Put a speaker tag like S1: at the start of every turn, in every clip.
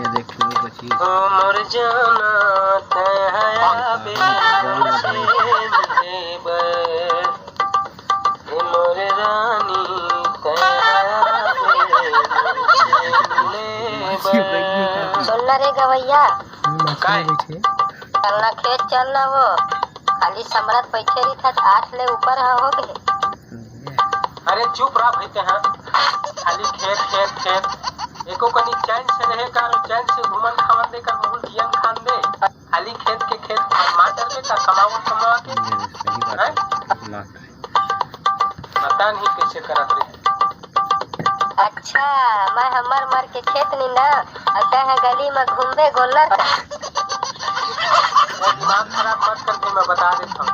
S1: ये देखिए बची
S2: मोर जाना तहया मोर रानी
S3: सुनना रे गवैया
S2: काय
S3: चलना खेत चलना वो खाली समरत बैठे रही था 8 ले ऊपर हो गए।
S2: अरे चुप रहा भैते हैं खाली खेत खेत खेत एको कनी चैन से रहे कर चैन से घूमन खावन दे कर मुहुल कियन खान दे खाली खेत के खेत मार कर दे का कमाओ कमा के पता नहीं कैसे करत रहे।
S3: अच्छा मैं हमर मर के खेत नी ना अगर है गली में घूमबे गोलर का
S2: दिमाग खराब मत करके मैं बता देता हूँ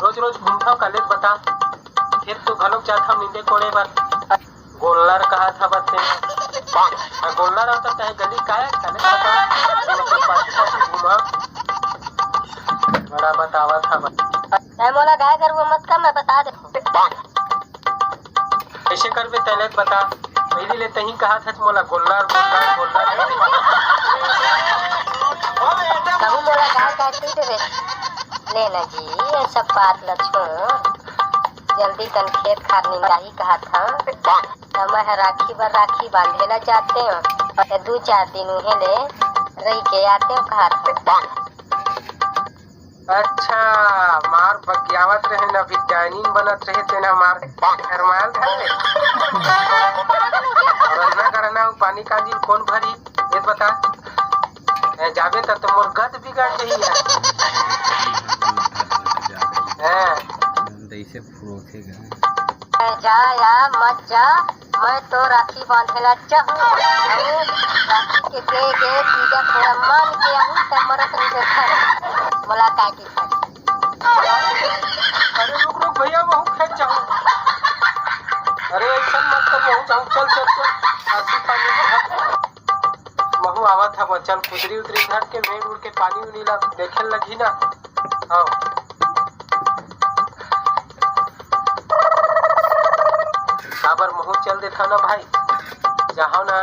S2: रोज रोज घूमता हूँ कॉलेज बता खेत तो घलोक जाता हूँ नींदे कोड़े पर गोलर कहा था बच्चे गोलर होता चाहे गली काया घूमा बड़ा बतावा था
S3: मोला गाय कर वो मत कर मैं बता दे
S2: कैसे करबे तैले बता पहली ले तही कहा था मोला गोलर गोलर गोलर
S3: कहूँ मोला गाय काट दे लेना जी ये सब बात न छोड़ जल्दी तन खेत खार निंदाही कहा था मैं राखी बर राखी बांधेला जाते हो 2-4 दिन उहे ले रही के आते हो कहा
S2: अच्छा मार बगियावत रहे ना विज्ञानीन बनत रहे तेना मार फरमाल धरे और ना करना पानी कांजी कौन भरी ये बता जाबे त मोर गद बिगड़ गई है
S1: ऐसे फुरोखेगा
S3: जा या मत जा मैं तो राखी बांधेला चाहूँ राखी के तीजा थोड़ा मान के आऊँ त मरत नहीं देखा मुलाकात की
S2: अरे रुक रुक भैया बहुत खेत जाऊँ अरे ऐसा मत कर बहुत जाऊँ चल चल चल आसी पानी महू आवा था चल कुदरी उतरी धर के मेड़ उड़ के पानी उनी ला देखे लगी ना हाँ काबर महू चल देता ना भाई जहाँ ना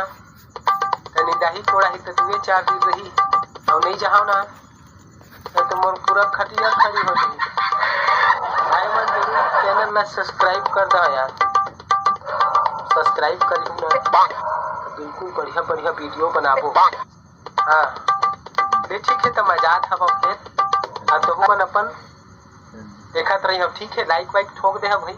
S2: तनी दाही कोड़ा ही तो 2-4 दिन रही और नहीं जहाँ ना तो मोर पूरा खटिया खड़ी हो गई भाई मन जरूर चैनल ला सब्सक्राइब कर दो यार सब्सक्राइब करी ना बिल्कुल बढ़िया बढ़िया वीडियो बनाबो हाँ ठीक है तो मजा था फिर तो अपन देखत रही ठीक है लाइक वाइक ठोक दे भाई।